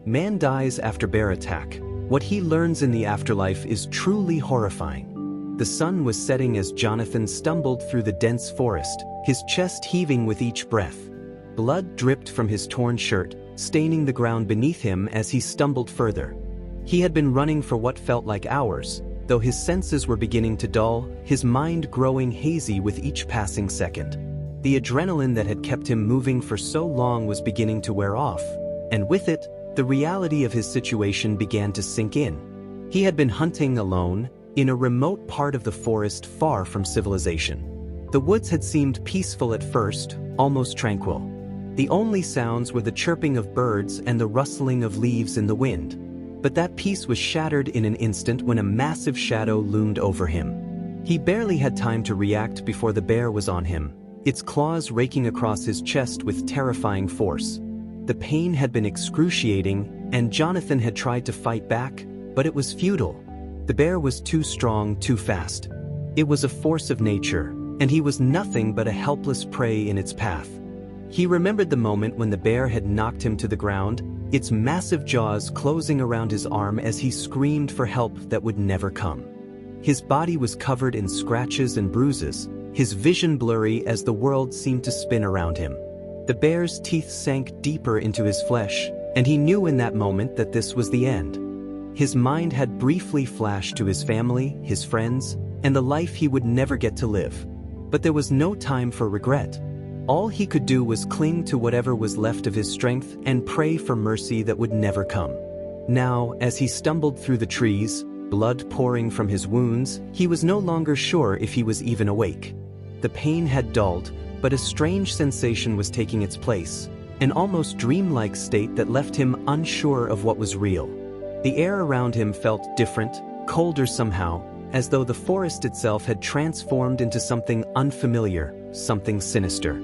Man dies after bear attack. What he learns in the afterlife is truly horrifying. The sun was setting as Jonathan stumbled through the dense forest, his chest heaving with each breath. Blood dripped from his torn shirt, staining the ground beneath him as he stumbled further. He had been running for what felt like hours, though his senses were beginning to dull, his mind growing hazy with each passing second. The adrenaline that had kept him moving for so long was beginning to wear off, and with it, the reality of his situation began to sink in. He had been hunting alone, in a remote part of the forest far from civilization. The woods had seemed peaceful at first, almost tranquil. The only sounds were the chirping of birds and the rustling of leaves in the wind. But that peace was shattered in an instant when a massive shadow loomed over him. He barely had time to react before the bear was on him, its claws raking across his chest with terrifying force. The pain had been excruciating, and Jonathan had tried to fight back, but it was futile. The bear was too strong, too fast. It was a force of nature, and he was nothing but a helpless prey in its path. He remembered the moment when the bear had knocked him to the ground, its massive jaws closing around his arm as he screamed for help that would never come. His body was covered in scratches and bruises, his vision blurry as the world seemed to spin around him. The bear's teeth sank deeper into his flesh, and he knew in that moment that this was the end. His mind had briefly flashed to his family, his friends, and the life he would never get to live. But there was no time for regret. All he could do was cling to whatever was left of his strength and pray for mercy that would never come. Now, as he stumbled through the trees, blood pouring from his wounds, he was no longer sure if he was even awake. The pain had dulled, but a strange sensation was taking its place, an almost dreamlike state that left him unsure of what was real. The air around him felt different, colder somehow, as though the forest itself had transformed into something unfamiliar, something sinister.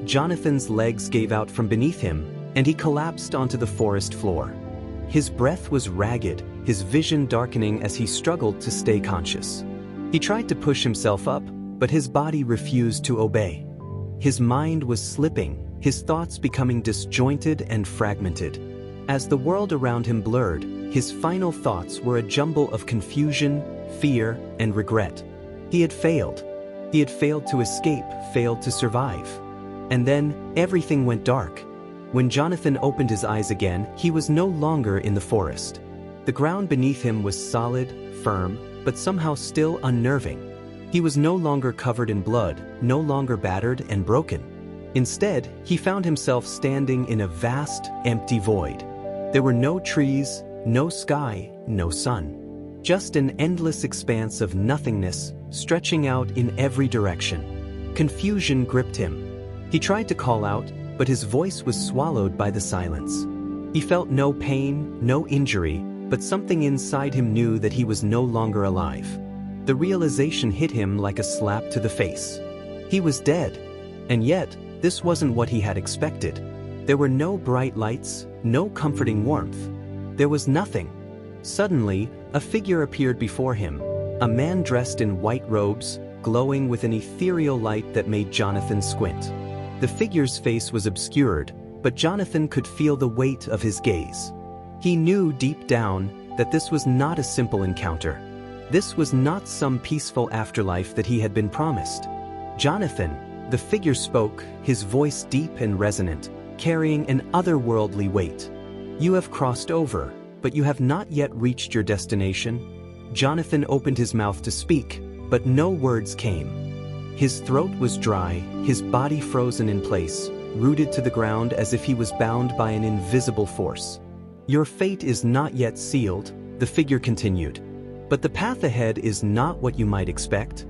Jonathan's legs gave out from beneath him, and he collapsed onto the forest floor. His breath was ragged, his vision darkening as he struggled to stay conscious. He tried to push himself up, but his body refused to obey. His mind was slipping, his thoughts becoming disjointed and fragmented. As the world around him blurred, his final thoughts were a jumble of confusion, fear, and regret. He had failed. He had failed to escape, failed to survive. And then, everything went dark. When Jonathan opened his eyes again, he was no longer in the forest. The ground beneath him was solid, firm, but somehow still unnerving. He was no longer covered in blood, no longer battered and broken. Instead, he found himself standing in a vast, empty void. There were no trees, no sky, no sun. Just an endless expanse of nothingness, stretching out in every direction. Confusion gripped him. He tried to call out, but his voice was swallowed by the silence. He felt no pain, no injury, but something inside him knew that he was no longer alive. The realization hit him like a slap to the face. He was dead. And yet, this wasn't what he had expected. There were no bright lights, no comforting warmth. There was nothing. Suddenly, a figure appeared before him, a man dressed in white robes, glowing with an ethereal light that made Jonathan squint. The figure's face was obscured, but Jonathan could feel the weight of his gaze. He knew deep down that this was not a simple encounter. This was not some peaceful afterlife that he had been promised. Jonathan, the figure spoke, his voice deep and resonant, carrying an otherworldly weight. You have crossed over, but you have not yet reached your destination. Jonathan opened his mouth to speak, but no words came. His throat was dry, his body frozen in place, rooted to the ground as if he was bound by an invisible force. Your fate is not yet sealed, the figure continued. But the path ahead is not what you might expect.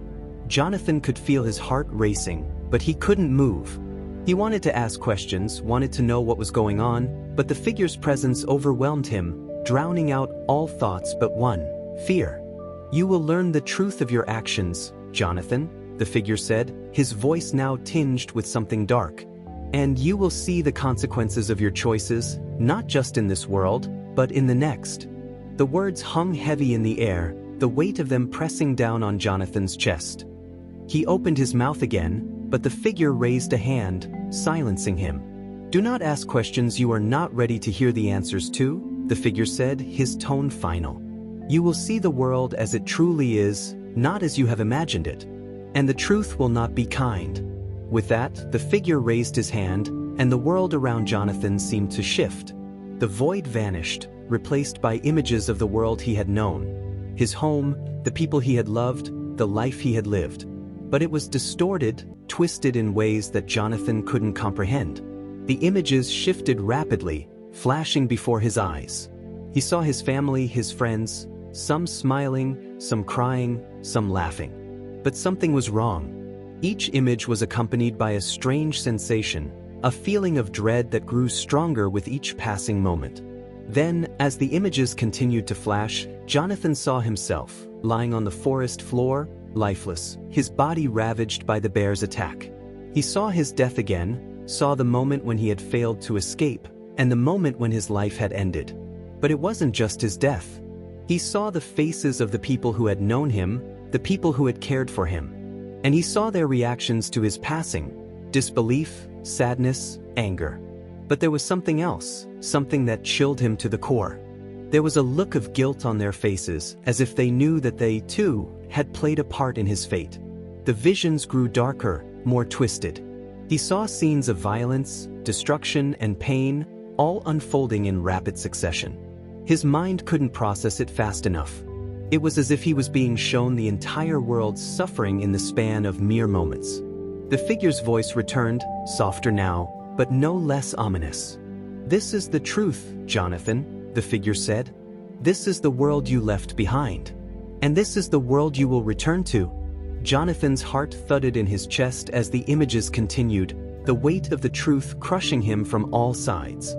Jonathan could feel his heart racing, but he couldn't move. He wanted to ask questions, wanted to know what was going on, but the figure's presence overwhelmed him, drowning out all thoughts but one: fear. You will learn the truth of your actions, Jonathan, the figure said, his voice now tinged with something dark. And you will see the consequences of your choices, not just in this world, but in the next. The words hung heavy in the air, the weight of them pressing down on Jonathan's chest. He opened his mouth again, but the figure raised a hand, silencing him. Do not ask questions you are not ready to hear the answers to, the figure said, his tone final. You will see the world as it truly is, not as you have imagined it. And the truth will not be kind. With that, the figure raised his hand, and the world around Jonathan seemed to shift. The void vanished, replaced by images of the world he had known. His home, the people he had loved, the life he had lived. But it was distorted, twisted in ways that Jonathan couldn't comprehend. The images shifted rapidly, flashing before his eyes. He saw his family, his friends, some smiling, some crying, some laughing. But something was wrong. Each image was accompanied by a strange sensation, a feeling of dread that grew stronger with each passing moment. Then, as the images continued to flash, Jonathan saw himself, lying on the forest floor, lifeless, his body ravaged by the bear's attack. He saw his death again, saw the moment when he had failed to escape, and the moment when his life had ended. But it wasn't just his death. He saw the faces of the people who had known him, the people who had cared for him. And he saw their reactions to his passing: disbelief, sadness, anger. But there was something else, something that chilled him to the core. There was a look of guilt on their faces, as if they knew that they, too, had played a part in his fate. The visions grew darker, more twisted. He saw scenes of violence, destruction, and pain, all unfolding in rapid succession. His mind couldn't process it fast enough. It was as if he was being shown the entire world's suffering in the span of mere moments. The figure's voice returned, softer now, but no less ominous. This is the truth, Jonathan, the figure said. This is the world you left behind. And this is the world you will return to. Jonathan's heart thudded in his chest as the images continued, the weight of the truth crushing him from all sides.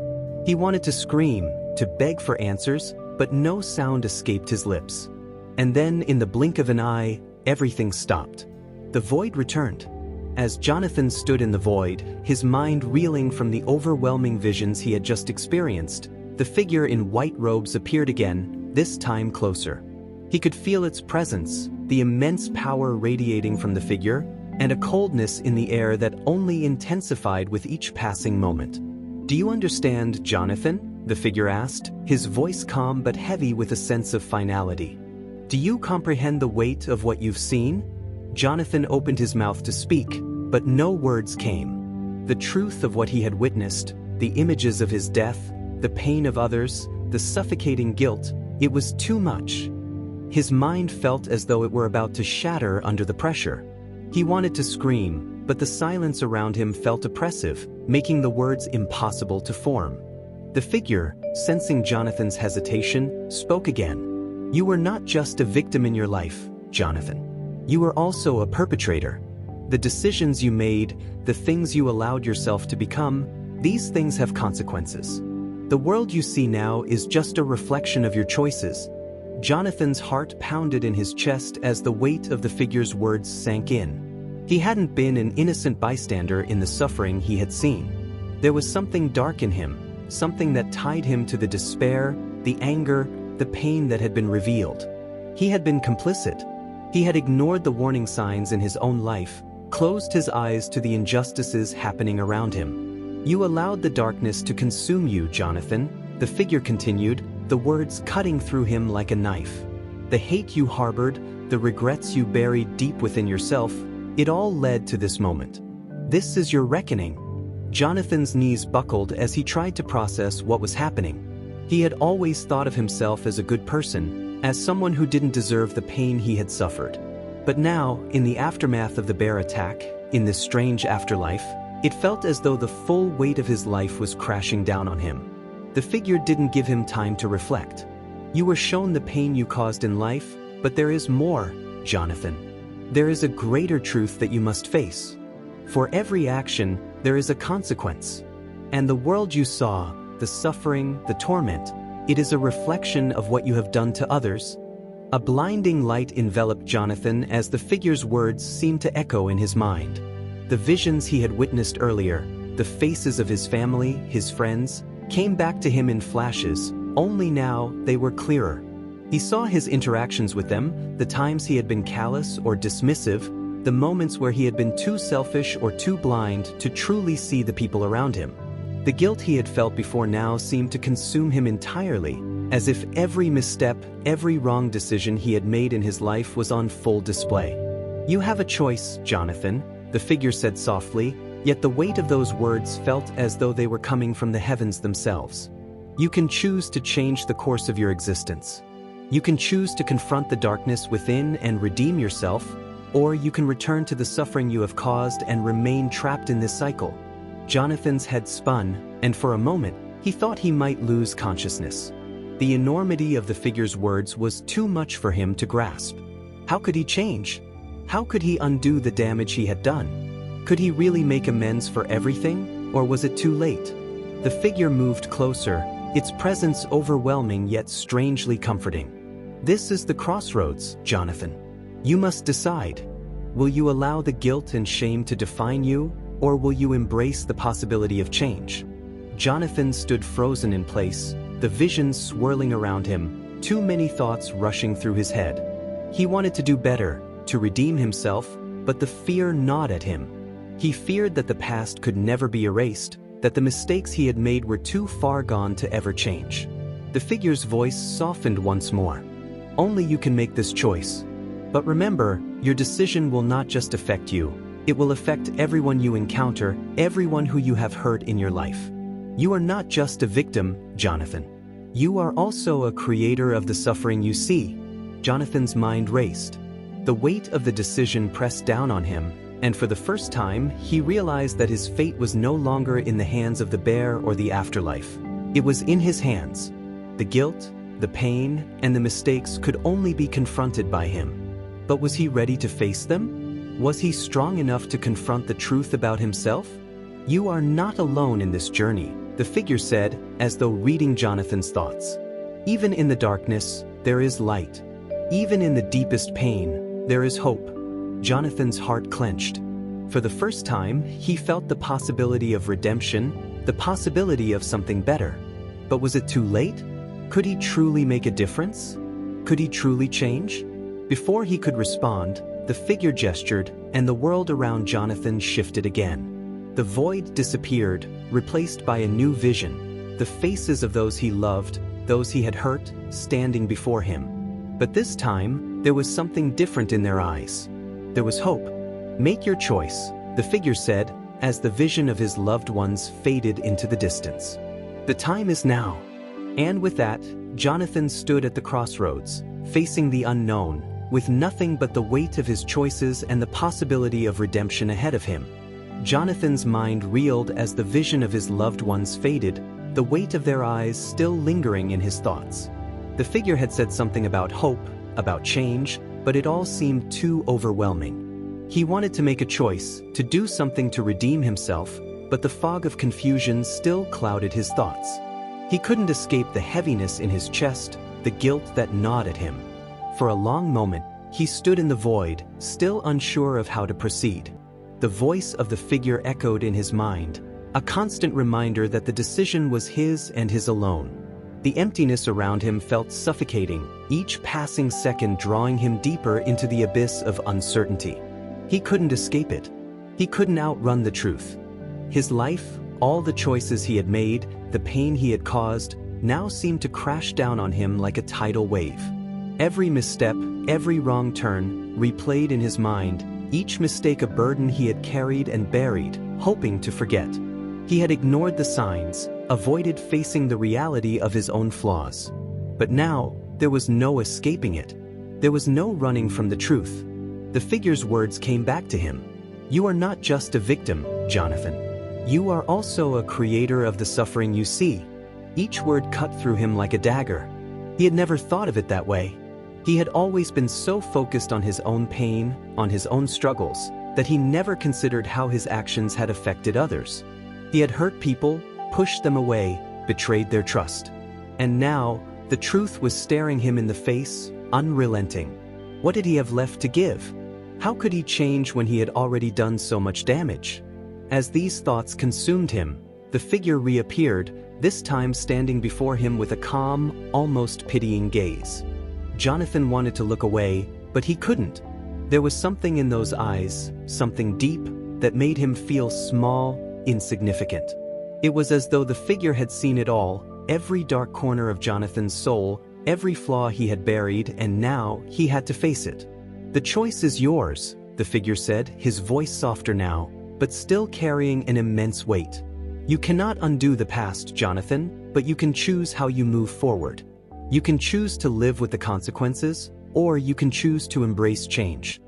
He wanted to scream, to beg for answers, but no sound escaped his lips. And then, in the blink of an eye, everything stopped. The void returned. As Jonathan stood in the void, his mind reeling from the overwhelming visions he had just experienced, the figure in white robes appeared again, this time closer. He could feel its presence, the immense power radiating from the figure, and a coldness in the air that only intensified with each passing moment. "Do you understand, Jonathan?" the figure asked, his voice calm but heavy with a sense of finality. "Do you comprehend the weight of what you've seen?" Jonathan opened his mouth to speak, but no words came. The truth of what he had witnessed, the images of his death, the pain of others, the suffocating guilt, it was too much. His mind felt as though it were about to shatter under the pressure. He wanted to scream, but the silence around him felt oppressive, making the words impossible to form. The figure, sensing Jonathan's hesitation, spoke again. "You were not just a victim in your life, Jonathan. You were also a perpetrator. The decisions you made, the things you allowed yourself to become, these things have consequences. The world you see now is just a reflection of your choices." Jonathan's heart pounded in his chest as the weight of the figure's words sank in. He hadn't been an innocent bystander in the suffering he had seen. There was something dark in him, something that tied him to the despair, the anger, the pain that had been revealed. He had been complicit. He had ignored the warning signs in his own life, closed his eyes to the injustices happening around him. "You allowed the darkness to consume you, Jonathan," the figure continued, the words cutting through him like a knife. "The hate you harbored, the regrets you buried deep within yourself, it all led to this moment. This is your reckoning." Jonathan's knees buckled as he tried to process what was happening. He had always thought of himself as a good person, as someone who didn't deserve the pain he had suffered. But now, in the aftermath of the bear attack, in this strange afterlife, it felt as though the full weight of his life was crashing down on him. The figure didn't give him time to reflect. "You were shown the pain you caused in life, but there is more, Jonathan. There is a greater truth that you must face. For every action, there is a consequence. And the world you saw, the suffering, the torment, it is a reflection of what you have done to others." A blinding light enveloped Jonathan as the figure's words seemed to echo in his mind. The visions he had witnessed earlier, the faces of his family, his friends, came back to him in flashes, only now they were clearer. He saw his interactions with them, the times he had been callous or dismissive, the moments where he had been too selfish or too blind to truly see the people around him. The guilt he had felt before now seemed to consume him entirely, as if every misstep, every wrong decision he had made in his life was on full display. "You have a choice, Jonathan," the figure said softly, yet the weight of those words felt as though they were coming from the heavens themselves. "You can choose to change the course of your existence. You can choose to confront the darkness within and redeem yourself, or you can return to the suffering you have caused and remain trapped in this cycle." Jonathan's head spun, and for a moment, he thought he might lose consciousness. The enormity of the figure's words was too much for him to grasp. How could he change? How could he undo the damage he had done? Could he really make amends for everything, or was it too late? The figure moved closer, its presence overwhelming yet strangely comforting. "This is the crossroads, Jonathan. You must decide. Will you allow the guilt and shame to define you, or will you embrace the possibility of change?" Jonathan stood frozen in place, the visions swirling around him, too many thoughts rushing through his head. He wanted to do better, to redeem himself, but the fear gnawed at him. He feared that the past could never be erased, that the mistakes he had made were too far gone to ever change. The figure's voice softened once more. "Only you can make this choice. But remember, your decision will not just affect you, it will affect everyone you encounter, everyone who you have hurt in your life. You are not just a victim, Jonathan. You are also a creator of the suffering you see." Jonathan's mind raced. The weight of the decision pressed down on him, and for the first time, he realized that his fate was no longer in the hands of the bear or the afterlife. It was in his hands. The guilt, the pain, and the mistakes could only be confronted by him. But was he ready to face them? Was he strong enough to confront the truth about himself? "You are not alone in this journey," the figure said, as though reading Jonathan's thoughts. "Even in the darkness, there is light. Even in the deepest pain, there is hope." Jonathan's heart clenched. For the first time, he felt the possibility of redemption, the possibility of something better. But was it too late? Could he truly make a difference? Could he truly change? Before he could respond, the figure gestured, and the world around Jonathan shifted again. The void disappeared, replaced by a new vision, the faces of those he loved, those he had hurt, standing before him. But this time, there was something different in their eyes. There was hope. "Make your choice," the figure said, as the vision of his loved ones faded into the distance. "The time is now." And with that, Jonathan stood at the crossroads, facing the unknown, with nothing but the weight of his choices and the possibility of redemption ahead of him. Jonathan's mind reeled as the vision of his loved ones faded, the weight of their eyes still lingering in his thoughts. The figure had said something about hope, about change, but it all seemed too overwhelming. He wanted to make a choice, to do something to redeem himself, but the fog of confusion still clouded his thoughts. He couldn't escape the heaviness in his chest, the guilt that gnawed at him. For a long moment, he stood in the void, still unsure of how to proceed. The voice of the figure echoed in his mind, a constant reminder that the decision was his and his alone. The emptiness around him felt suffocating, each passing second drawing him deeper into the abyss of uncertainty. He couldn't escape it. He couldn't outrun the truth. His life, all the choices he had made, the pain he had caused, now seemed to crash down on him like a tidal wave. Every misstep, every wrong turn, replayed in his mind, each mistake a burden he had carried and buried, hoping to forget. He had ignored the signs, avoided facing the reality of his own flaws. But now, there was no escaping it. There was no running from the truth. The figure's words came back to him. "You are not just a victim, Jonathan. You are also a creator of the suffering you see." Each word cut through him like a dagger. He had never thought of it that way. He had always been so focused on his own pain, on his own struggles, that he never considered how his actions had affected others. He had hurt people, pushed them away, betrayed their trust. And now, the truth was staring him in the face, unrelenting. What did he have left to give? How could he change when he had already done so much damage? As these thoughts consumed him, the figure reappeared, this time standing before him with a calm, almost pitying gaze. Jonathan wanted to look away, but he couldn't. There was something in those eyes, something deep, that made him feel small, insignificant. It was as though the figure had seen it all, every dark corner of Jonathan's soul, every flaw he had buried, and now he had to face it. "The choice is yours," the figure said, his voice softer now, but still carrying an immense weight. "You cannot undo the past, Jonathan, but you can choose how you move forward. You can choose to live with the consequences, or you can choose to embrace change."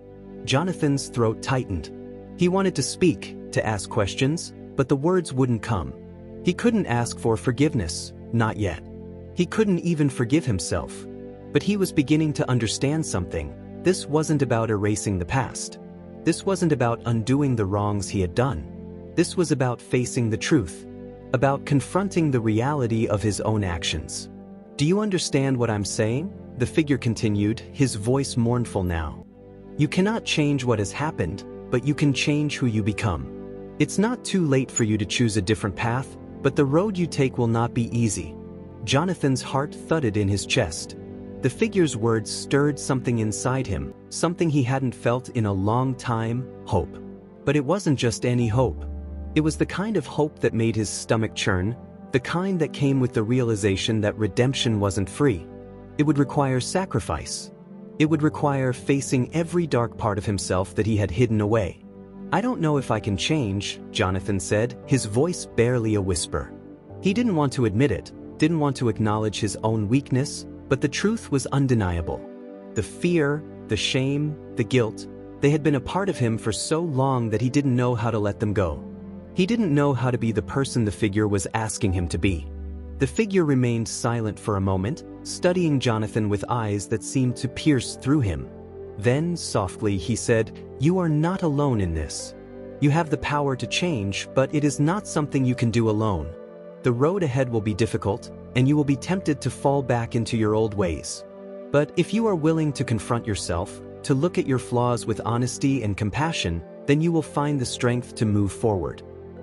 Jonathan's throat tightened. He wanted to speak, to ask questions, but the words wouldn't come. He couldn't ask for forgiveness, not yet. He couldn't even forgive himself. But he was beginning to understand something. This wasn't about erasing the past. This wasn't about undoing the wrongs he had done. This was about facing the truth, about confronting the reality of his own actions. "Do you understand what I'm saying?" the figure continued, his voice mournful now. "You cannot change what has happened, but you can change who you become. It's not too late for you to choose a different path, but the road you take will not be easy." Jonathan's heart thudded in his chest. The figure's words stirred something inside him, something he hadn't felt in a long time: hope. But it wasn't just any hope. It was the kind of hope that made his stomach churn, the kind that came with the realization that redemption wasn't free. It would require sacrifice. It would require facing every dark part of himself that he had hidden away. "I don't know if I can change," Jonathan said, his voice barely a whisper. He didn't want to admit it, didn't want to acknowledge his own weakness, but the truth was undeniable. The fear, the shame, the guilt, they had been a part of him for so long that he didn't know how to let them go. He didn't know how to be the person the figure was asking him to be. The figure remained silent for a moment, studying Jonathan with eyes that seemed to pierce through him. Then, softly, he said, "You are not alone in this. You have the power to change, but it is not something you can do alone. The road ahead will be difficult, and you will be tempted to fall back into your old ways. But if you are willing to confront yourself, to look at your flaws with honesty and compassion, then you will find the strength to move forward."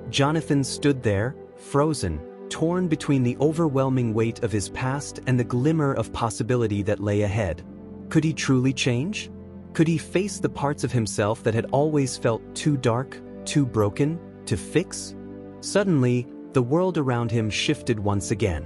Jonathan stood there, frozen, torn between the overwhelming weight of his past and the glimmer of possibility that lay ahead. Could he truly change? Could he face the parts of himself that had always felt too dark, too broken, to fix? Suddenly, the world around him shifted once again.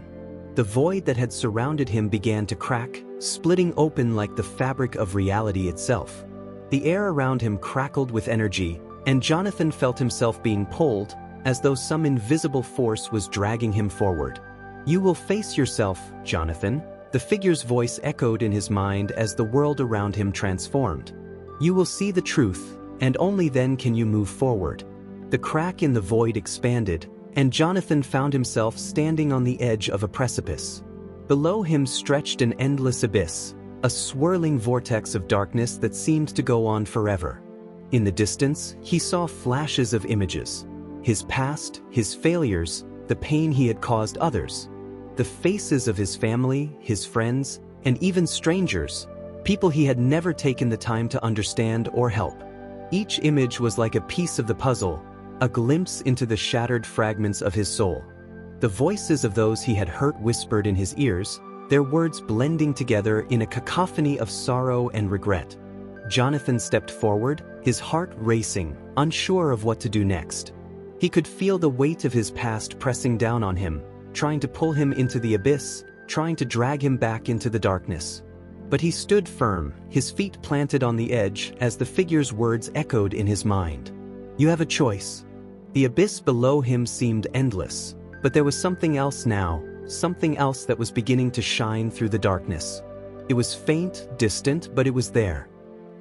The void that had surrounded him began to crack, splitting open like the fabric of reality itself. The air around him crackled with energy, and Jonathan felt himself being pulled, as though some invisible force was dragging him forward. "You will face yourself, Jonathan," the figure's voice echoed in his mind as the world around him transformed. "You will see the truth, and only then can you move forward." The crack in the void expanded, and Jonathan found himself standing on the edge of a precipice. Below him stretched an endless abyss, a swirling vortex of darkness that seemed to go on forever. In the distance, he saw flashes of images. His past, his failures, the pain he had caused others. The faces of his family, his friends, and even strangers, people he had never taken the time to understand or help. Each image was like a piece of the puzzle, a glimpse into the shattered fragments of his soul. The voices of those he had hurt whispered in his ears, their words blending together in a cacophony of sorrow and regret. Jonathan stepped forward, his heart racing, unsure of what to do next. He could feel the weight of his past pressing down on him, trying to pull him into the abyss, trying to drag him back into the darkness. But he stood firm, his feet planted on the edge as the figure's words echoed in his mind. "You have a choice." The abyss below him seemed endless, but there was something else now, something else that was beginning to shine through the darkness. It was faint, distant, but it was there.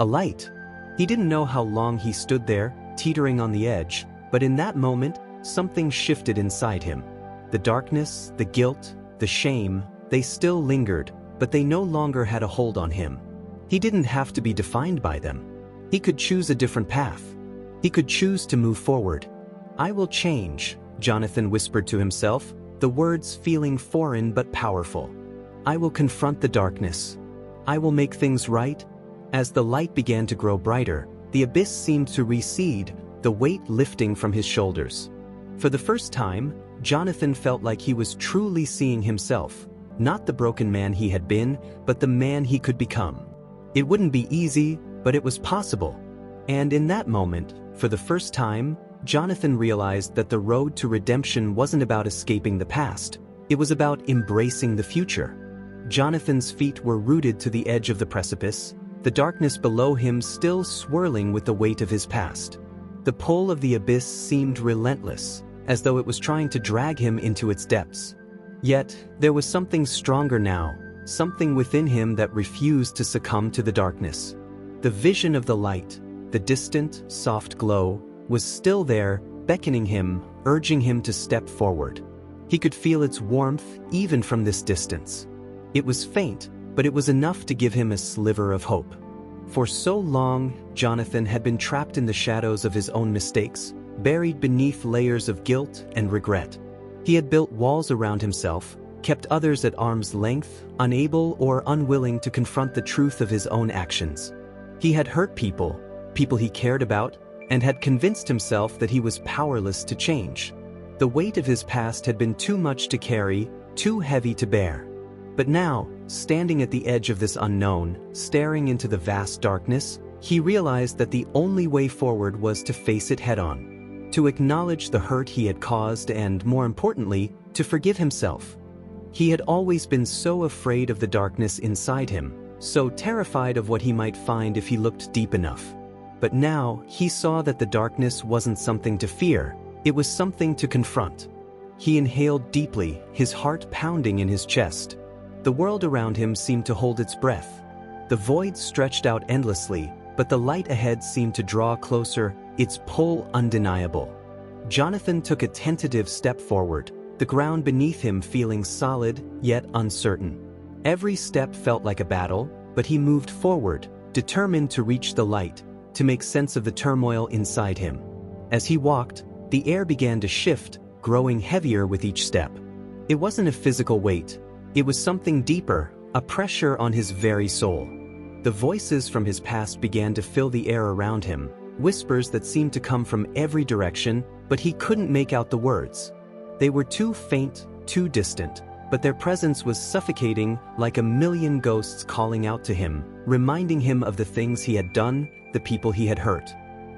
A light. He didn't know how long he stood there, teetering on the edge, but in that moment, something shifted inside him. The darkness, the guilt, the shame, they still lingered, but they no longer had a hold on him. He didn't have to be defined by them. He could choose a different path. He could choose to move forward. "I will change," Jonathan whispered to himself, the words feeling foreign but powerful. "I will confront the darkness. I will make things right." As the light began to grow brighter, the abyss seemed to recede, the weight lifting from his shoulders. For the first time, Jonathan felt like he was truly seeing himself, not the broken man he had been, but the man he could become. It wouldn't be easy, but it was possible. And in that moment, for the first time, Jonathan realized that the road to redemption wasn't about escaping the past, it was about embracing the future. Jonathan's feet were rooted to the edge of the precipice, the darkness below him still swirling with the weight of his past. The pull of the abyss seemed relentless, as though it was trying to drag him into its depths. Yet, there was something stronger now, something within him that refused to succumb to the darkness. The vision of the light, the distant, soft glow, was still there, beckoning him, urging him to step forward. He could feel its warmth even from this distance. It was faint, but it was enough to give him a sliver of hope. For so long, Jonathan had been trapped in the shadows of his own mistakes, buried beneath layers of guilt and regret. He had built walls around himself, kept others at arm's length, unable or unwilling to confront the truth of his own actions. He had hurt people he cared about, and had convinced himself that he was powerless to change. The weight of his past had been too much to carry, too heavy to bear. But now, standing at the edge of this unknown, staring into the vast darkness, he realized that the only way forward was to face it head-on. To acknowledge the hurt he had caused and, more importantly, to forgive himself. He had always been so afraid of the darkness inside him, so terrified of what he might find if he looked deep enough. But now, he saw that the darkness wasn't something to fear, it was something to confront. He inhaled deeply, his heart pounding in his chest. The world around him seemed to hold its breath. The void stretched out endlessly, but the light ahead seemed to draw closer, its pull undeniable. Jonathan took a tentative step forward, the ground beneath him feeling solid, yet uncertain. Every step felt like a battle, but he moved forward, determined to reach the light, to make sense of the turmoil inside him. As he walked, the air began to shift, growing heavier with each step. It wasn't a physical weight. It was something deeper, a pressure on his very soul. The voices from his past began to fill the air around him, whispers that seemed to come from every direction, but he couldn't make out the words. They were too faint, too distant, but their presence was suffocating, like a million ghosts calling out to him, reminding him of the things he had done, the people he had hurt.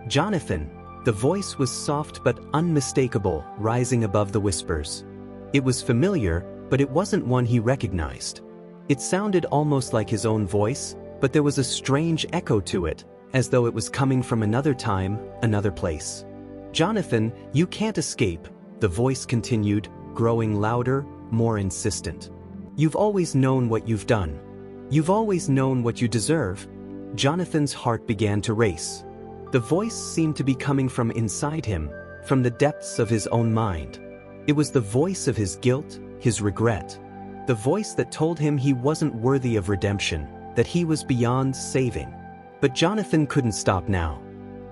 Jonathan, the voice was soft but unmistakable, rising above the whispers. It was familiar, but it wasn't one he recognized. It sounded almost like his own voice, but there was a strange echo to it, as though it was coming from another time, another place. "Jonathan, you can't escape," the voice continued, growing louder, more insistent. "You've always known what you've done. You've always known what you deserve." Jonathan's heart began to race. The voice seemed to be coming from inside him, from the depths of his own mind. It was the voice of his guilt, his regret. The voice that told him he wasn't worthy of redemption, that he was beyond saving. But Jonathan couldn't stop now.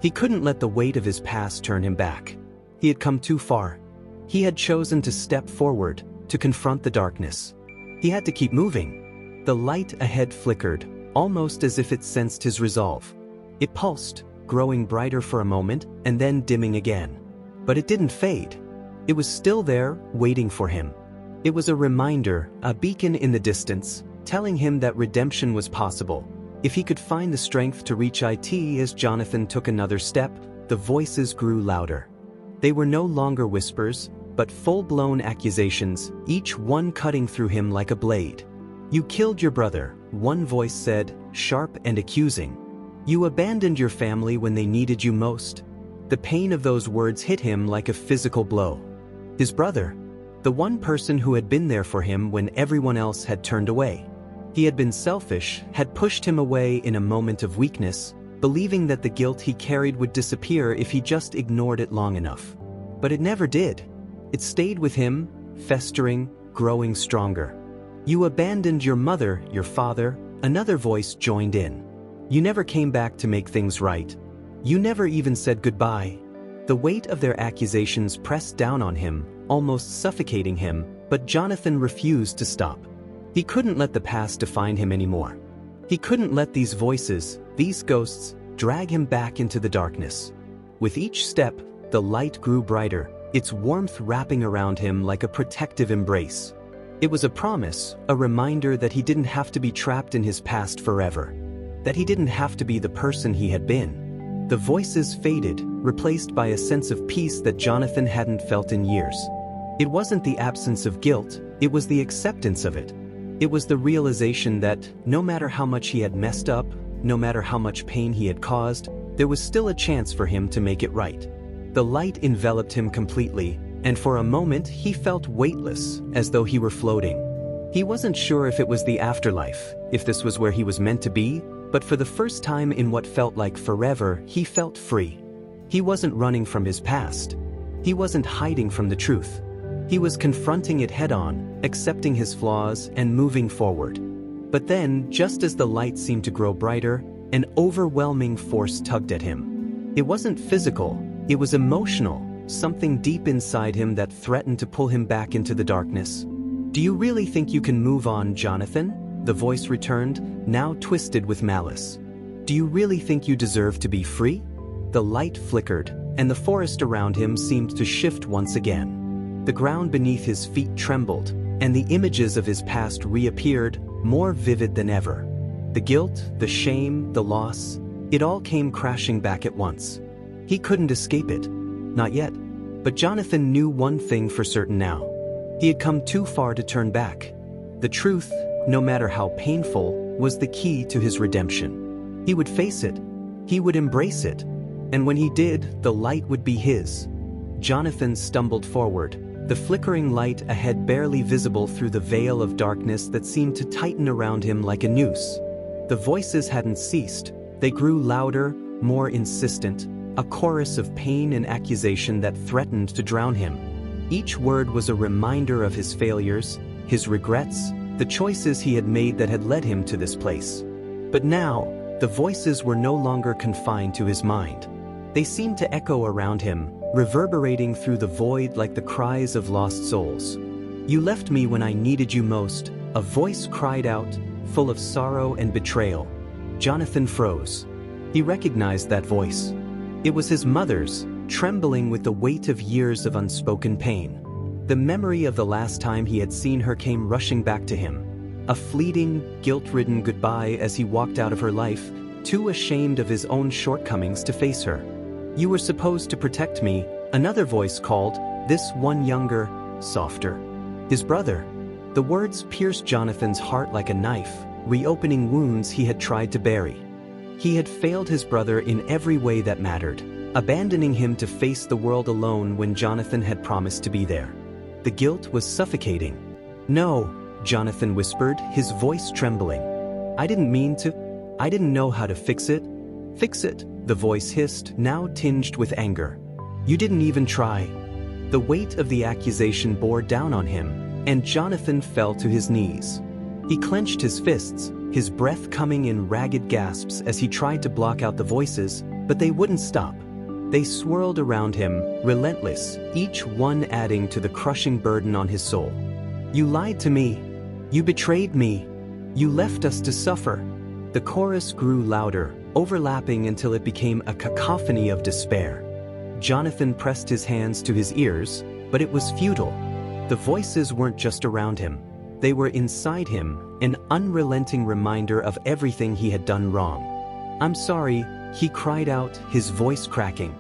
He couldn't let the weight of his past turn him back. He had come too far. He had chosen to step forward, to confront the darkness. He had to keep moving. The light ahead flickered, almost as if it sensed his resolve. It pulsed, growing brighter for a moment, and then dimming again. But it didn't fade. It was still there, waiting for him. It was a reminder, a beacon in the distance, telling him that redemption was possible. If he could find the strength to reach it. As Jonathan took another step, the voices grew louder. They were no longer whispers, but full-blown accusations, each one cutting through him like a blade. "You killed your brother," one voice said, sharp and accusing. "You abandoned your family when they needed you most." The pain of those words hit him like a physical blow. His brother, the one person who had been there for him when everyone else had turned away. He had been selfish, had pushed him away in a moment of weakness, believing that the guilt he carried would disappear if he just ignored it long enough. But it never did. It stayed with him, festering, growing stronger. "You abandoned your mother, your father," another voice joined in. "You never came back to make things right. You never even said goodbye." The weight of their accusations pressed down on him, almost suffocating him, but Jonathan refused to stop. He couldn't let the past define him anymore. He couldn't let these voices, these ghosts, drag him back into the darkness. With each step, the light grew brighter, its warmth wrapping around him like a protective embrace. It was a promise, a reminder that he didn't have to be trapped in his past forever. That he didn't have to be the person he had been. The voices faded, replaced by a sense of peace that Jonathan hadn't felt in years. It wasn't the absence of guilt, it was the acceptance of it. It was the realization that, no matter how much he had messed up, no matter how much pain he had caused, there was still a chance for him to make it right. The light enveloped him completely, and for a moment he felt weightless, as though he were floating. He wasn't sure if it was the afterlife, if this was where he was meant to be, but for the first time in what felt like forever, he felt free. He wasn't running from his past. He wasn't hiding from the truth. He was confronting it head-on, accepting his flaws and moving forward. But then, just as the light seemed to grow brighter, an overwhelming force tugged at him. It wasn't physical, it was emotional, something deep inside him that threatened to pull him back into the darkness. "Do you really think you can move on, Jonathan?" The voice returned, now twisted with malice. "Do you really think you deserve to be free?" The light flickered, and the forest around him seemed to shift once again. The ground beneath his feet trembled, and the images of his past reappeared, more vivid than ever. The guilt, the shame, the loss, it all came crashing back at once. He couldn't escape it. Not yet. But Jonathan knew one thing for certain now. He had come too far to turn back. The truth, no matter how painful, was the key to his redemption. He would face it. He would embrace it. And when he did, the light would be his. Jonathan stumbled forward, the flickering light ahead barely visible through the veil of darkness that seemed to tighten around him like a noose. The voices hadn't ceased. They grew louder, more insistent, a chorus of pain and accusation that threatened to drown him. Each word was a reminder of his failures, his regrets, the choices he had made that had led him to this place. But now, the voices were no longer confined to his mind. They seemed to echo around him, reverberating through the void like the cries of lost souls. "You left me when I needed you most," a voice cried out, full of sorrow and betrayal. Jonathan froze. He recognized that voice. It was his mother's, trembling with the weight of years of unspoken pain. The memory of the last time he had seen her came rushing back to him. A fleeting, guilt-ridden goodbye as he walked out of her life, too ashamed of his own shortcomings to face her. "You were supposed to protect me," another voice called, this one younger, softer. His brother. The words pierced Jonathan's heart like a knife, reopening wounds he had tried to bury. He had failed his brother in every way that mattered, abandoning him to face the world alone when Jonathan had promised to be there. The guilt was suffocating. "No," Jonathan whispered, his voice trembling. "I didn't mean to. I didn't know how to fix it." "Fix it," the voice hissed, now tinged with anger. "You didn't even try." The weight of the accusation bore down on him, and Jonathan fell to his knees. He clenched his fists, his breath coming in ragged gasps as he tried to block out the voices, but they wouldn't stop. They swirled around him, relentless, each one adding to the crushing burden on his soul. "You lied to me. You betrayed me. You left us to suffer." The chorus grew louder, overlapping until it became a cacophony of despair. Jonathan pressed his hands to his ears, but it was futile. The voices weren't just around him. They were inside him, an unrelenting reminder of everything he had done wrong. "I'm sorry," he cried out, his voice cracking.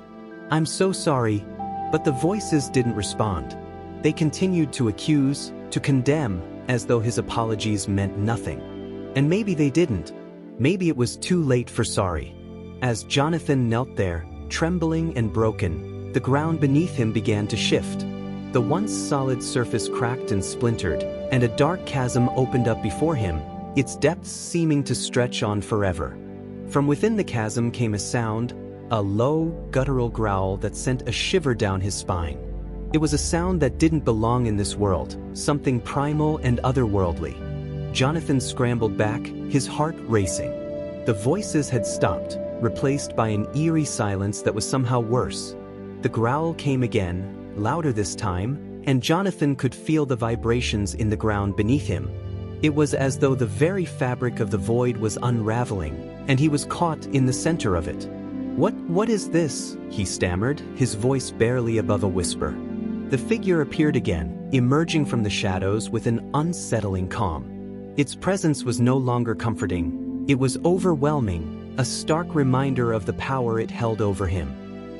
"I'm so sorry." But the voices didn't respond. They continued to accuse, to condemn, as though his apologies meant nothing. And maybe they didn't. Maybe it was too late for sorry. As Jonathan knelt there, trembling and broken, the ground beneath him began to shift. The once solid surface cracked and splintered, and a dark chasm opened up before him, its depths seeming to stretch on forever. From within the chasm came a sound, a low, guttural growl that sent a shiver down his spine. It was a sound that didn't belong in this world, something primal and otherworldly. Jonathan scrambled back, his heart racing. The voices had stopped, replaced by an eerie silence that was somehow worse. The growl came again, louder this time, and Jonathan could feel the vibrations in the ground beneath him. It was as though the very fabric of the void was unraveling, and he was caught in the center of it. What is this?" he stammered, his voice barely above a whisper. The figure appeared again, emerging from the shadows with an unsettling calm. Its presence was no longer comforting. It was overwhelming, a stark reminder of the power it held over him.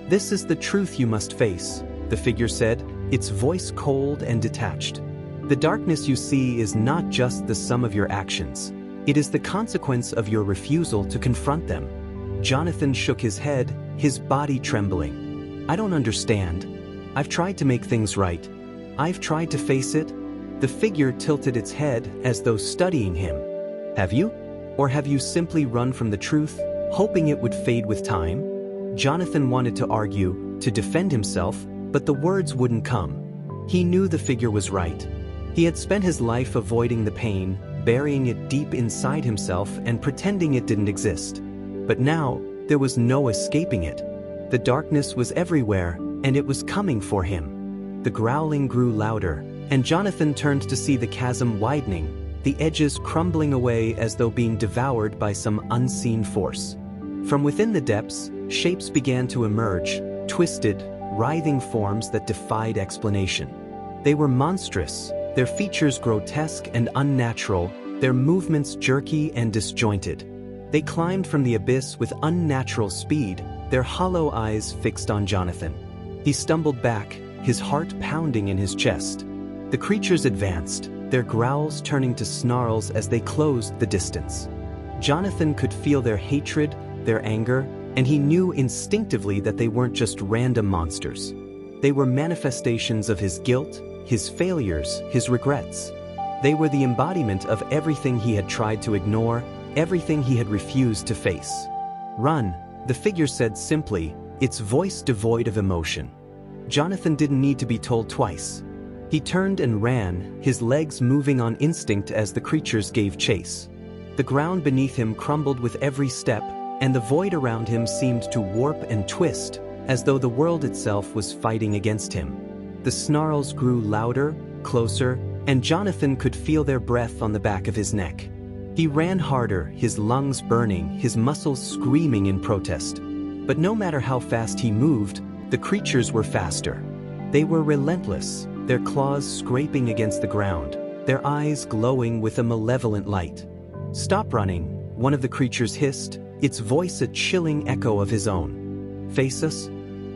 "This is the truth you must face," the figure said, its voice cold and detached. "The darkness you see is not just the sum of your actions. It is the consequence of your refusal to confront them." Jonathan shook his head, his body trembling. "I don't understand. I've tried to make things right. I've tried to face it." The figure tilted its head as though studying him. "Have you? Or have you simply run from the truth, hoping it would fade with time?" Jonathan wanted to argue, to defend himself, but the words wouldn't come. He knew the figure was right. He had spent his life avoiding the pain, burying it deep inside himself and pretending it didn't exist. But now, there was no escaping it. The darkness was everywhere, and it was coming for him. The growling grew louder, and Jonathan turned to see the chasm widening, the edges crumbling away as though being devoured by some unseen force. From within the depths, shapes began to emerge, twisted, writhing forms that defied explanation. They were monstrous, their features grotesque and unnatural, their movements jerky and disjointed. They climbed from the abyss with unnatural speed, their hollow eyes fixed on Jonathan. He stumbled back, his heart pounding in his chest. The creatures advanced, their growls turning to snarls as they closed the distance. Jonathan could feel their hatred, their anger, and he knew instinctively that they weren't just random monsters. They were manifestations of his guilt, his failures, his regrets. They were the embodiment of everything he had tried to ignore, everything he had refused to face. "Run," the figure said simply, its voice devoid of emotion. Jonathan didn't need to be told twice. He turned and ran, his legs moving on instinct as the creatures gave chase. The ground beneath him crumbled with every step, and the void around him seemed to warp and twist, as though the world itself was fighting against him. The snarls grew louder, closer, and Jonathan could feel their breath on the back of his neck. He ran harder, his lungs burning, his muscles screaming in protest. But no matter how fast he moved, the creatures were faster. They were relentless, their claws scraping against the ground, their eyes glowing with a malevolent light. "Stop running," one of the creatures hissed, its voice a chilling echo of his own. "Face us?"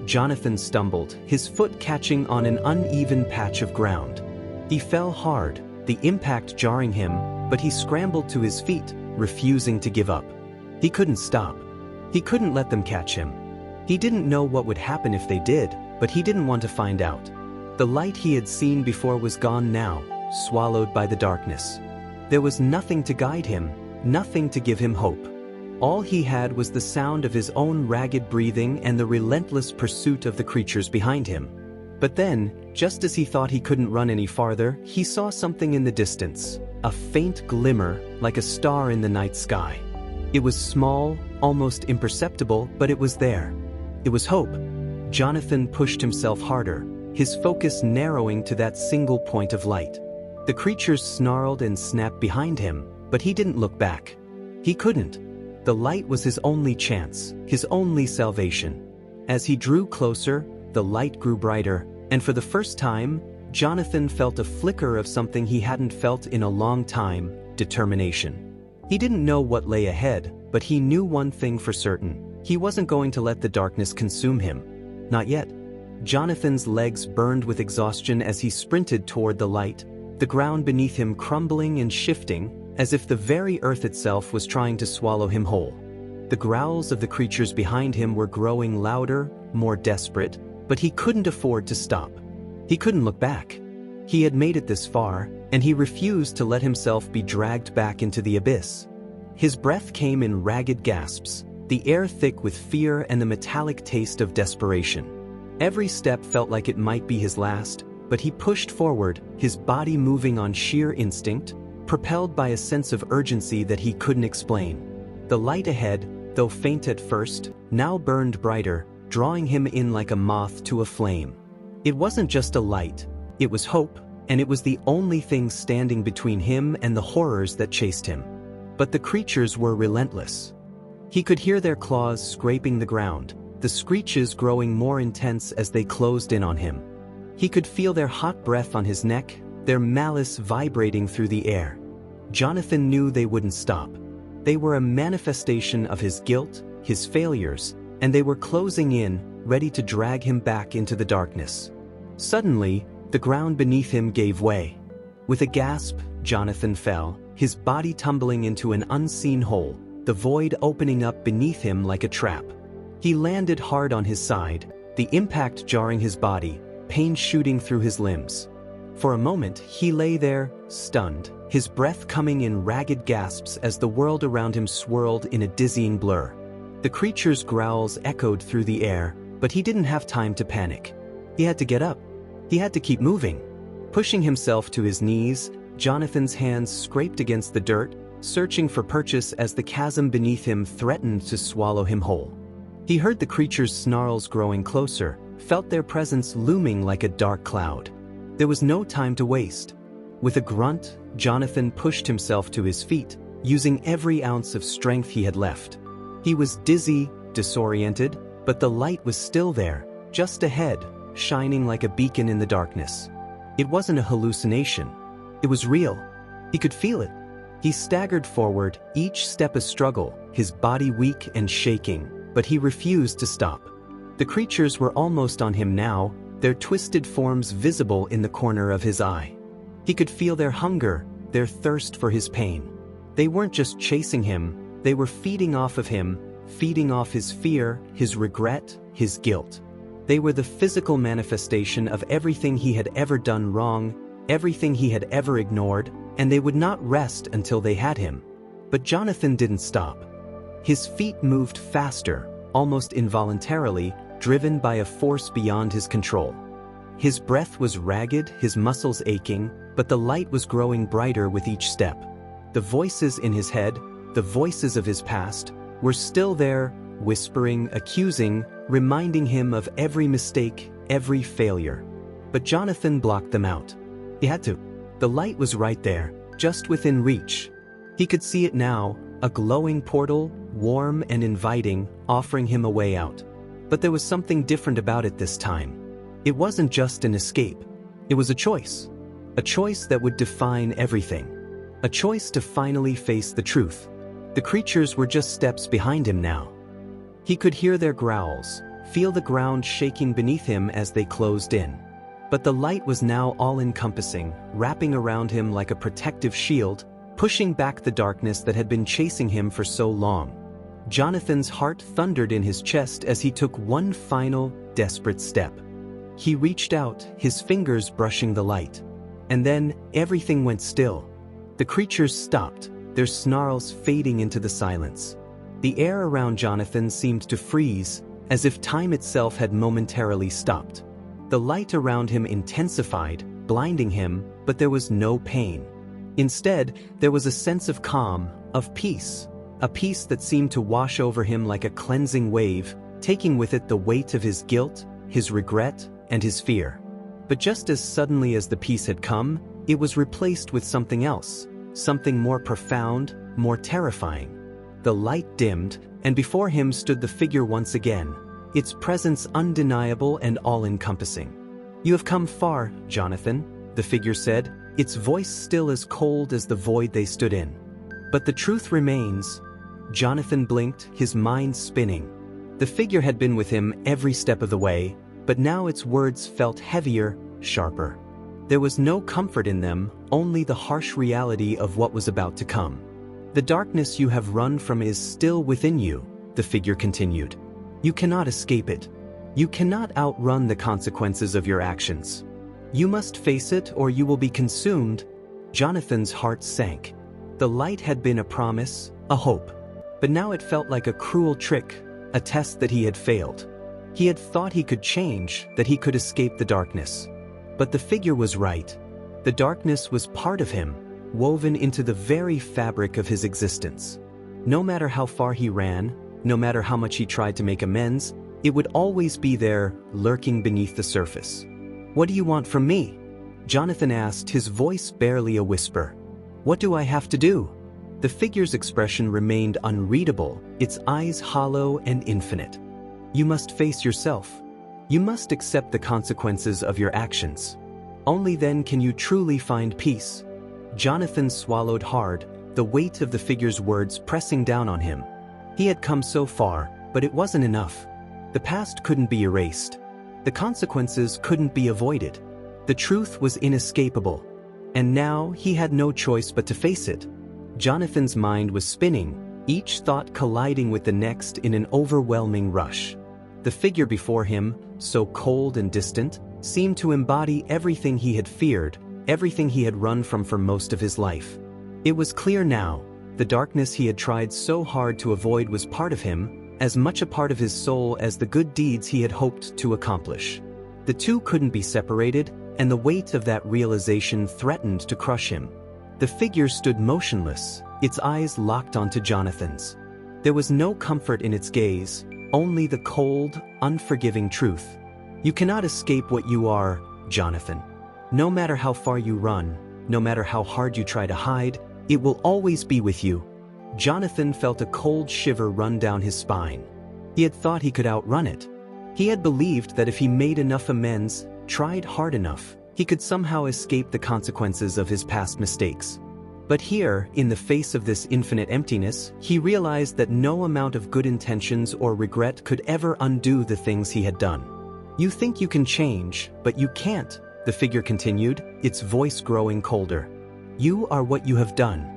Jonathan stumbled, his foot catching on an uneven patch of ground. He fell hard, the impact jarring him, but he scrambled to his feet, refusing to give up. He couldn't stop. He couldn't let them catch him. He didn't know what would happen if they did, but he didn't want to find out. The light he had seen before was gone now, swallowed by the darkness. There was nothing to guide him, nothing to give him hope. All he had was the sound of his own ragged breathing and the relentless pursuit of the creatures behind him. But then, just as he thought he couldn't run any farther, he saw something in the distance, a faint glimmer like a star in the night sky. It was small, almost imperceptible, but it was there. It was hope. Jonathan pushed himself harder, his focus narrowing to that single point of light. The creatures snarled and snapped behind him, but he didn't look back. He couldn't. The light was his only chance, his only salvation. As he drew closer, the light grew brighter, and for the first time, Jonathan felt a flicker of something he hadn't felt in a long time: determination. He didn't know what lay ahead, but he knew one thing for certain: he wasn't going to let the darkness consume him. Not yet. Jonathan's legs burned with exhaustion as he sprinted toward the light, the ground beneath him crumbling and shifting, as if the very earth itself was trying to swallow him whole. The growls of the creatures behind him were growing louder, more desperate, but he couldn't afford to stop. He couldn't look back. He had made it this far, and he refused to let himself be dragged back into the abyss. His breath came in ragged gasps, the air thick with fear and the metallic taste of desperation. Every step felt like it might be his last, but he pushed forward, his body moving on sheer instinct, propelled by a sense of urgency that he couldn't explain. The light ahead, though faint at first, now burned brighter, drawing him in like a moth to a flame. It wasn't just a light, it was hope, and it was the only thing standing between him and the horrors that chased him. But the creatures were relentless. He could hear their claws scraping the ground, the screeches growing more intense as they closed in on him. He could feel their hot breath on his neck, their malice vibrating through the air. Jonathan knew they wouldn't stop. They were a manifestation of his guilt, his failures, and they were closing in, ready to drag him back into the darkness. Suddenly, the ground beneath him gave way. With a gasp, Jonathan fell, his body tumbling into an unseen hole, the void opening up beneath him like a trap. He landed hard on his side, the impact jarring his body, pain shooting through his limbs. For a moment, he lay there, stunned, his breath coming in ragged gasps as the world around him swirled in a dizzying blur. The creature's growls echoed through the air, but he didn't have time to panic. He had to get up. He had to keep moving. Pushing himself to his knees, Jonathan's hands scraped against the dirt, searching for purchase as the chasm beneath him threatened to swallow him whole. He heard the creature's snarls growing closer, felt their presence looming like a dark cloud. There was no time to waste. With a grunt, Jonathan pushed himself to his feet, using every ounce of strength he had left. He was dizzy, disoriented, but the light was still there, just ahead, shining like a beacon in the darkness. It wasn't a hallucination. It was real. He could feel it. He staggered forward, each step a struggle, his body weak and shaking, but he refused to stop. The creatures were almost on him now, their twisted forms visible in the corner of his eye. He could feel their hunger, their thirst for his pain. They weren't just chasing him, they were feeding off of him, feeding off his fear, his regret, his guilt. They were the physical manifestation of everything he had ever done wrong, everything he had ever ignored, and they would not rest until they had him. But Jonathan didn't stop. His feet moved faster, almost involuntarily, driven by a force beyond his control. His breath was ragged, his muscles aching, but the light was growing brighter with each step. The voices in his head, the voices of his past, were still there, whispering, accusing, reminding him of every mistake, every failure. But Jonathan blocked them out. He had to. The light was right there, just within reach. He could see it now, a glowing portal, warm and inviting, offering him a way out. But there was something different about it this time. It wasn't just an escape. It was a choice. A choice that would define everything. A choice to finally face the truth. The creatures were just steps behind him now. He could hear their growls, feel the ground shaking beneath him as they closed in. But the light was now all-encompassing, wrapping around him like a protective shield, pushing back the darkness that had been chasing him for so long. Jonathan's heart thundered in his chest as he took one final, desperate step. He reached out, his fingers brushing the light. And then, everything went still. The creatures stopped, their snarls fading into the silence. The air around Jonathan seemed to freeze, as if time itself had momentarily stopped. The light around him intensified, blinding him, but there was no pain. Instead, there was a sense of calm, of peace. A peace that seemed to wash over him like a cleansing wave, taking with it the weight of his guilt, his regret, and his fear. But just as suddenly as the peace had come, it was replaced with something else, something more profound, more terrifying. The light dimmed, and before him stood the figure once again, its presence undeniable and all-encompassing. "You have come far, Jonathan," the figure said, its voice still as cold as the void they stood in. "But the truth remains." Jonathan blinked, his mind spinning. The figure had been with him every step of the way, but now its words felt heavier, sharper. There was no comfort in them, only the harsh reality of what was about to come. "The darkness you have run from is still within you," the figure continued. "You cannot escape it. You cannot outrun the consequences of your actions. You must face it or you will be consumed." Jonathan's heart sank. The light had been a promise, a hope. But now it felt like a cruel trick, a test that he had failed. He had thought he could change, that he could escape the darkness. But the figure was right. The darkness was part of him, woven into the very fabric of his existence. No matter how far he ran, no matter how much he tried to make amends, it would always be there, lurking beneath the surface. "What do you want from me?" Jonathan asked, his voice barely a whisper. "What do I have to do?" The figure's expression remained unreadable, its eyes hollow and infinite. "You must face yourself. You must accept the consequences of your actions. Only then can you truly find peace." Jonathan swallowed hard, the weight of the figure's words pressing down on him. He had come so far, but it wasn't enough. The past couldn't be erased. The consequences couldn't be avoided. The truth was inescapable. And now he had no choice but to face it. Jonathan's mind was spinning, each thought colliding with the next in an overwhelming rush. The figure before him, so cold and distant, seemed to embody everything he had feared, everything he had run from for most of his life. It was clear now, the darkness he had tried so hard to avoid was part of him, as much a part of his soul as the good deeds he had hoped to accomplish. The two couldn't be separated, and the weight of that realization threatened to crush him. The figure stood motionless, its eyes locked onto Jonathan's. There was no comfort in its gaze, only the cold, unforgiving truth. You cannot escape what you are, Jonathan. No matter how far you run, no matter how hard you try to hide, it will always be with you. Jonathan felt a cold shiver run down his spine. He had thought he could outrun it. He had believed that if he made enough amends, tried hard enough, he could somehow escape the consequences of his past mistakes. But here, in the face of this infinite emptiness, he realized that no amount of good intentions or regret could ever undo the things he had done. You think you can change, but you can't, the figure continued, its voice growing colder. You are what you have done.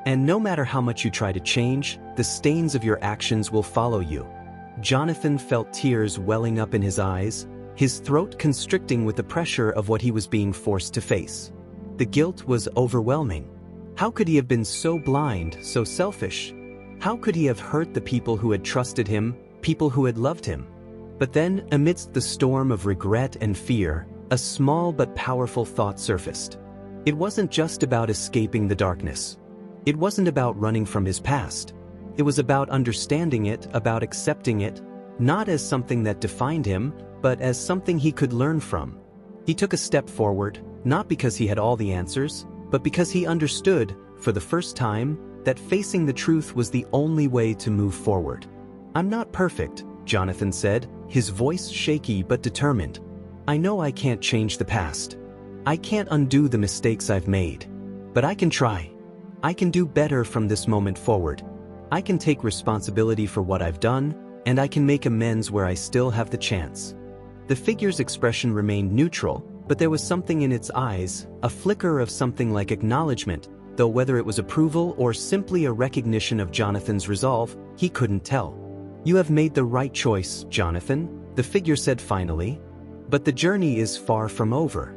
And no matter how much you try to change, the stains of your actions will follow you. Jonathan felt tears welling up in his eyes, his throat constricting with the pressure of what he was being forced to face. The guilt was overwhelming. How could he have been so blind, so selfish? How could he have hurt the people who had trusted him, people who had loved him? But then, amidst the storm of regret and fear, a small but powerful thought surfaced. It wasn't just about escaping the darkness. It wasn't about running from his past. It was about understanding it, about accepting it, not as something that defined him, but as something he could learn from. He took a step forward, not because he had all the answers, but because he understood, for the first time, that facing the truth was the only way to move forward. I'm not perfect, Jonathan said, his voice shaky but determined. I know I can't change the past. I can't undo the mistakes I've made. But I can try. I can do better from this moment forward. I can take responsibility for what I've done, and I can make amends where I still have the chance. The figure's expression remained neutral, but there was something in its eyes, a flicker of something like acknowledgement, though whether it was approval or simply a recognition of Jonathan's resolve, he couldn't tell. You have made the right choice, Jonathan, the figure said finally. But the journey is far from over.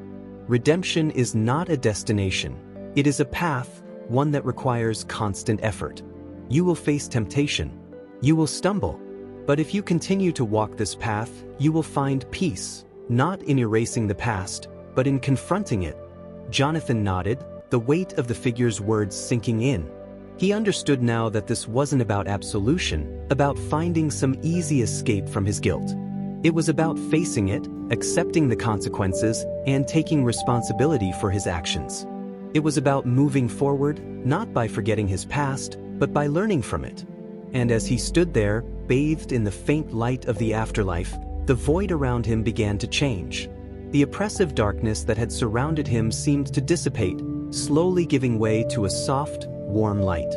Redemption is not a destination. It is a path, one that requires constant effort. You will face temptation. You will stumble. But if you continue to walk this path, you will find peace, not in erasing the past, but in confronting it. Jonathan nodded, the weight of the figure's words sinking in. He understood now that this wasn't about absolution, about finding some easy escape from his guilt. It was about facing it, accepting the consequences, and taking responsibility for his actions. It was about moving forward, not by forgetting his past, but by learning from it. And as he stood there, bathed in the faint light of the afterlife, the void around him began to change. The oppressive darkness that had surrounded him seemed to dissipate, slowly giving way to a soft, warm light.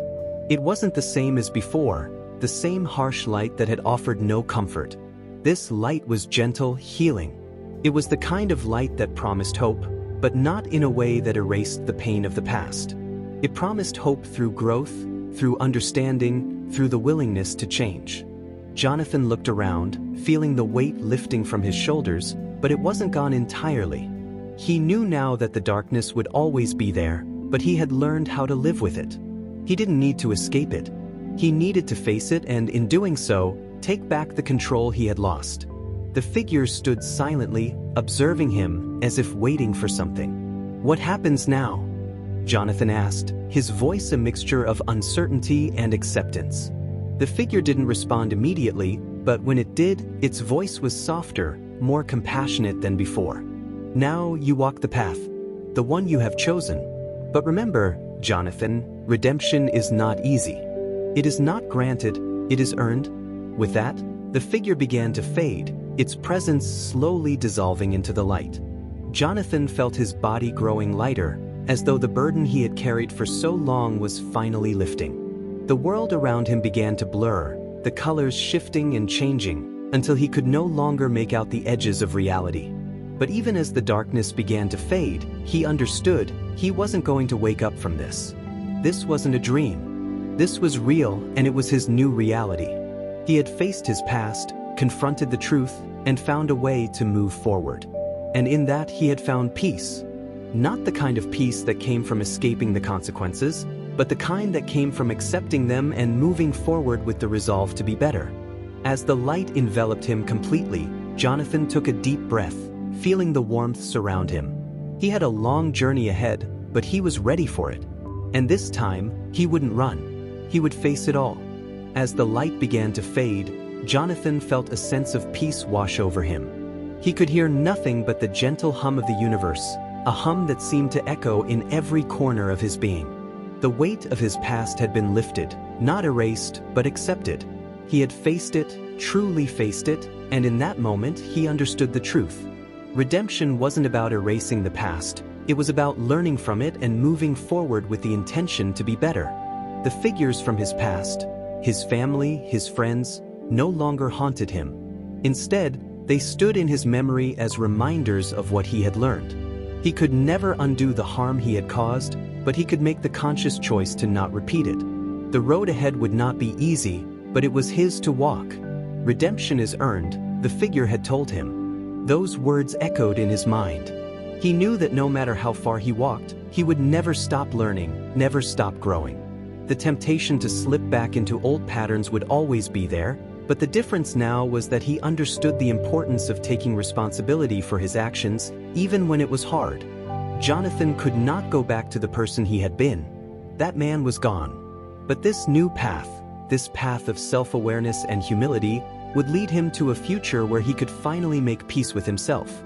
It wasn't the same as before, the same harsh light that had offered no comfort. This light was gentle, healing. It was the kind of light that promised hope, but not in a way that erased the pain of the past. It promised hope through growth, through understanding, through the willingness to change. Jonathan looked around, feeling the weight lifting from his shoulders, but it wasn't gone entirely. He knew now that the darkness would always be there, but he had learned how to live with it. He didn't need to escape it. He needed to face it and, in doing so, take back the control he had lost. The figure stood silently, observing him, as if waiting for something. What happens now? Jonathan asked, his voice a mixture of uncertainty and acceptance. The figure didn't respond immediately, but when it did, its voice was softer, more compassionate than before. Now you walk the path, the one you have chosen. But remember, Jonathan, redemption is not easy. It is not granted, it is earned. With that, the figure began to fade, its presence slowly dissolving into the light. Jonathan felt his body growing lighter, as though the burden he had carried for so long was finally lifting. The world around him began to blur, the colors shifting and changing, until he could no longer make out the edges of reality. But even as the darkness began to fade, he understood he wasn't going to wake up from this. This wasn't a dream. This was real, and it was his new reality. He had faced his past, confronted the truth, and found a way to move forward. And in that he had found peace. Not the kind of peace that came from escaping the consequences, but the kind that came from accepting them and moving forward with the resolve to be better. As the light enveloped him completely, Jonathan took a deep breath, feeling the warmth surround him. He had a long journey ahead, but he was ready for it. And this time, he wouldn't run. He would face it all. As the light began to fade, Jonathan felt a sense of peace wash over him. He could hear nothing but the gentle hum of the universe, a hum that seemed to echo in every corner of his being. The weight of his past had been lifted, not erased, but accepted. He had faced it, truly faced it, and in that moment he understood the truth. Redemption wasn't about erasing the past, it was about learning from it and moving forward with the intention to be better. The figures from his past, his family, his friends, no longer haunted him. Instead, they stood in his memory as reminders of what he had learned. He could never undo the harm he had caused, but he could make the conscious choice to not repeat it. The road ahead would not be easy, but it was his to walk. Redemption is earned, the figure had told him. Those words echoed in his mind. He knew that no matter how far he walked, he would never stop learning, never stop growing. The temptation to slip back into old patterns would always be there, but the difference now was that he understood the importance of taking responsibility for his actions, even when it was hard. Jonathan could not go back to the person he had been. That man was gone. But this new path, this path of self-awareness and humility, would lead him to a future where he could finally make peace with himself.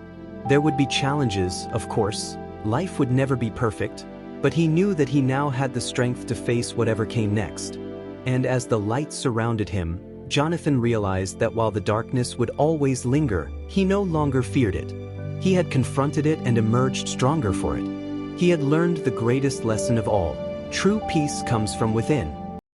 There would be challenges, of course. Life would never be perfect, but he knew that he now had the strength to face whatever came next. And as the light surrounded him, Jonathan realized that while the darkness would always linger, he no longer feared it. He had confronted it and emerged stronger for it. He had learned the greatest lesson of all. True peace comes from within.